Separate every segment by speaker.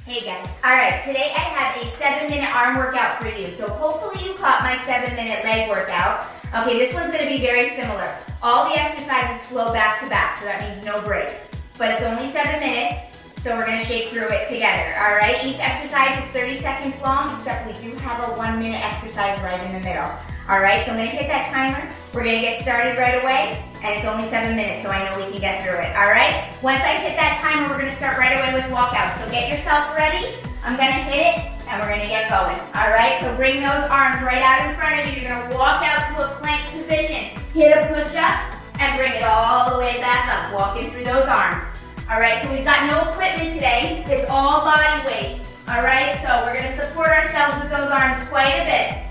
Speaker 1: Hey guys. Alright, today I have a 7-minute arm workout for you. So hopefully you caught my 7-minute leg workout. Okay, this one's going to be very similar. All the exercises flow back to back, so that means no breaks. But it's only 7 minutes, so we're going to shake through it together. Alright, each exercise is 30 seconds long, except we do have a 1-minute exercise right in the middle. Alright, so I'm going to hit that timer. We're going to get started right away, and it's only 7 minutes, so I know we can get through it. Alright, once I hit that timer, we're going to start right away with walkout. So get yourself ready. I'm going to hit it, and we're going to get going. Alright, so bring those arms right out in front of you. You're going to walk out to a plank position. Hit a push-up, and bring it all the way back up, walking through those arms. Alright, so we've got no equipment today. It's all body weight. Alright, so we're going to support ourselves with those arms quite a bit.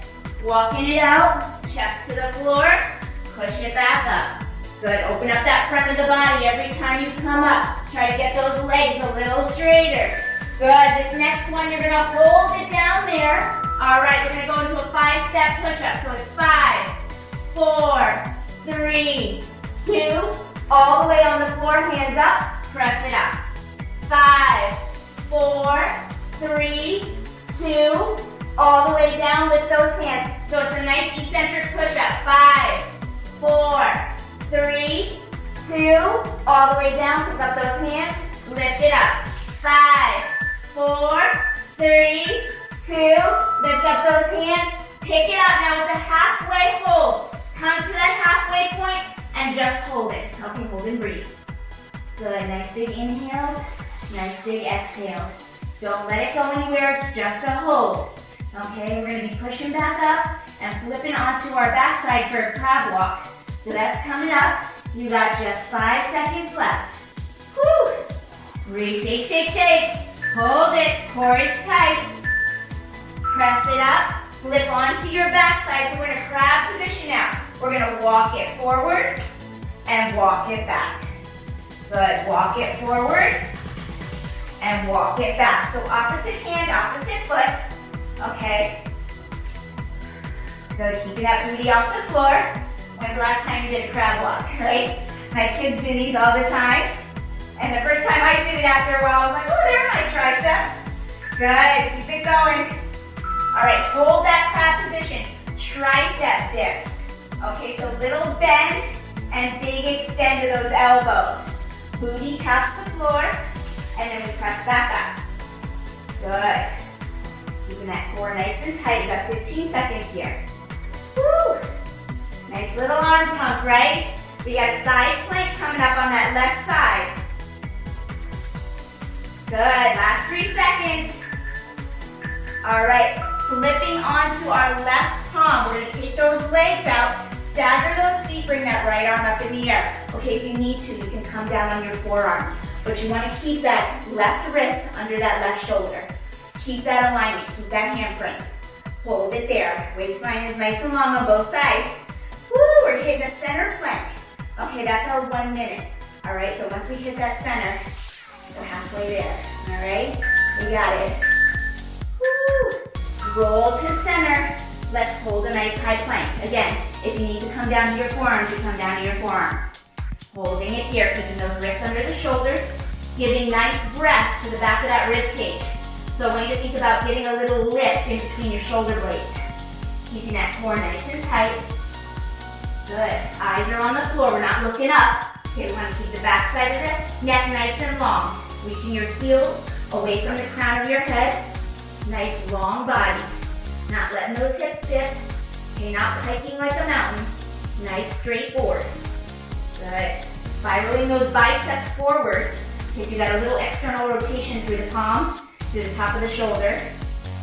Speaker 1: Walking it out, chest to the floor, push it back up. Good, open up that front of the body every time you come up. Try to get those legs a little straighter. Good, this next one you're gonna hold it down there. All right, we're gonna go into a 5-step push-up. So it's 5, 4, 3, 2, all the way on the floor, hands up, press it up. 5, 4, 3, 2, all the way down, lift those hands. So it's a nice eccentric push-up. 5, 4, 3, 2, all the way down, pick up those hands, lift it up. 5, 4, 3, 2, lift up those hands, pick it up. Now it's a halfway hold. Come to that halfway point and just hold it. Okay, hold and breathe. Good, nice big inhales, nice big exhales. Don't let it go anywhere, it's just a hold. Okay, we're going to be pushing back up and flipping onto our backside for a crab walk. So that's coming up. You got just 5 seconds left. Whew. Breathe, shake, shake, shake. Hold it, core is tight. Press it up, flip onto your backside. So we're in a crab position now. We're going to walk it forward and walk it back. Good, walk it forward and walk it back. So opposite hand, opposite foot. Okay. Good, keeping that booty off the floor. When's the last time you did a crab walk, right? My kids do these all the time. And the first time I did it after a while, I was like, oh, there are my triceps. Good, keep it going. All right, hold that crab position. Tricep dips. Okay, so little bend and big extend to those elbows. Booty taps the floor, and then we press back up. Good. Keeping that core nice and tight. You got 15 seconds here. Woo! Nice little arm pump, right? We got side plank coming up on that left side. Good, last 3 seconds. All right, flipping onto our left palm. We're gonna take those legs out, stagger those feet, bring that right arm up in the air. Okay, if you need to, you can come down on your forearm. But you wanna keep that left wrist under that left shoulder. Keep that alignment, keep that hamstring. Hold it there. Waistline is nice and long on both sides. Woo, we're hitting the center plank. Okay, that's our 1 minute. All right, so once we hit that center, we're halfway there. All right, we got it. Woo, roll to center. Let's hold a nice high plank. Again, if you need to come down to your forearms, you come down to your forearms. Holding it here, keeping those wrists under the shoulders, giving nice breath to the back of that rib cage. So I want you to think about getting a little lift in between your shoulder blades. Keeping that core nice and tight. Good. Eyes are on the floor. We're not looking up. Okay, we want to keep the back side of the neck nice and long. Reaching your heels away from the crown of your head. Nice long body. Not letting those hips dip. Okay, not hiking like a mountain. Nice straight forward. Good. Spiraling those biceps forward. Okay, so you got a little external rotation through the palm, through the top of the shoulder.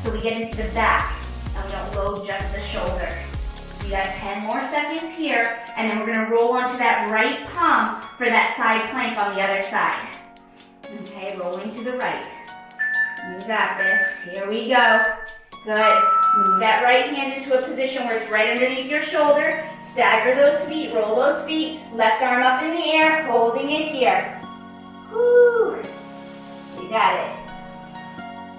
Speaker 1: So we get into the back and we don't load just the shoulder. You got 10 more seconds here, and then we're gonna roll onto that right palm for that side plank on the other side. Okay, rolling to the right. You got this, here we go. Good, move that right hand into a position where it's right underneath your shoulder. Stagger those feet, roll those feet. Left arm up in the air, holding it here. Woo, you got it.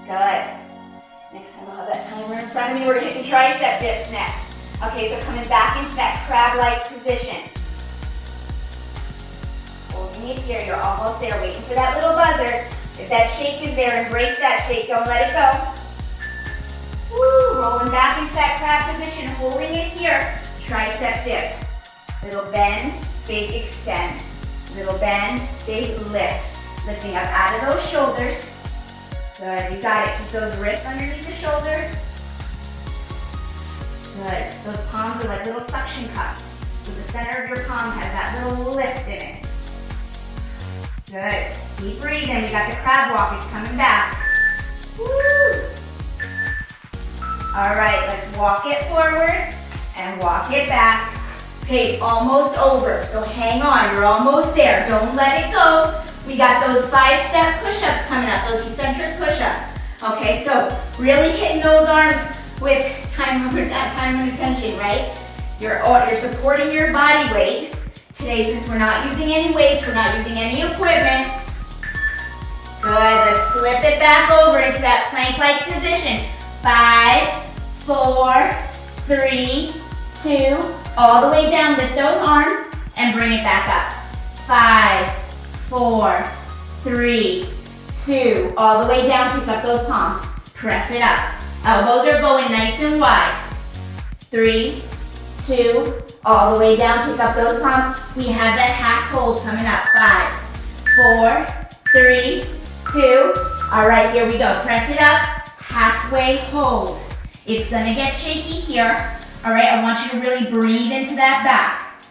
Speaker 1: Good. Next time I'll have that timer in front of me. We're hitting tricep dips next. Okay, so coming back into that crab-like position. Holding it here, you're almost there, waiting for that little buzzer. If that shake is there, embrace that shake. Don't let it go. Woo, rolling back into that crab position, holding it here. Tricep dip. Little bend, big extend. Little bend, big lift. Lifting up out of those shoulders. Good, you got it. Keep those wrists underneath the shoulder. Good. Those palms are like little suction cups. So the center of your palm has that little lift in it. Good. Keep breathing. We got the crab walk. It's coming back. Woo! All right, let's walk it forward and walk it back. Okay, it's almost over, so hang on. You're almost there. Don't let it go. We got those 5-step push-ups coming up, those eccentric push-ups. Okay, so really hitting those arms with time and attention, right? You're supporting your body weight. Today, since we're not using any weights, we're not using any equipment. Good, let's flip it back over into that plank-like position. 5, 4, 3, 2, all the way down. Lift those arms and bring it back up. 5, 4, 3, 2, all the way down. Pick up those palms. Press it up. Elbows are going nice and wide. 3, 2, all the way down. Pick up those palms. We have that half hold coming up. 5, 4, 3, 2. All right, here we go. Press it up. Halfway hold. It's gonna get shaky here. All right, I want you to really breathe into that back.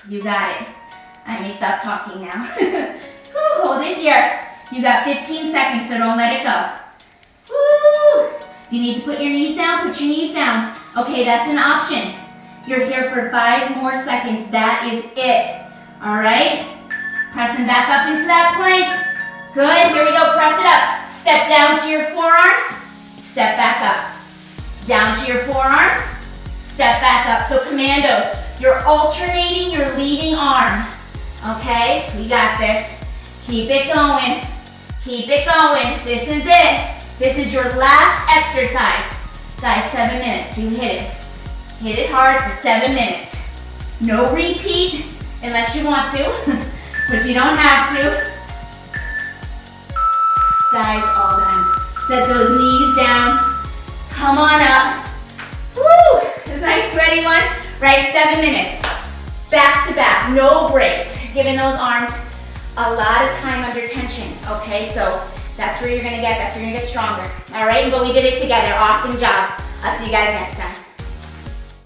Speaker 1: You got it. I may stop talking now. Hold it here. You got 15 seconds, so don't let it go. Woo! If you need to put your knees down, put your knees down. Okay, that's an option. You're here for 5 more seconds. That is it. All right? Pressing back up into that plank. Good, here we go, press it up. Step down to your forearms, step back up. Down to your forearms, step back up. So commandos, you're alternating your leading arm. Okay, we got this. Keep it going. Keep it going. This is it. This is your last exercise. Guys, 7 minutes. You hit it. Hit it hard for 7 minutes. No repeat unless you want to, but you don't have to. Guys, all done. Set those knees down. Come on up. Woo! This nice sweaty one. Right, 7 minutes. Back to back, no breaks. Giving those arms a lot of time under tension. Okay, so that's where you're gonna get stronger. All right, but we did it together. Awesome job. I'll see you guys next time.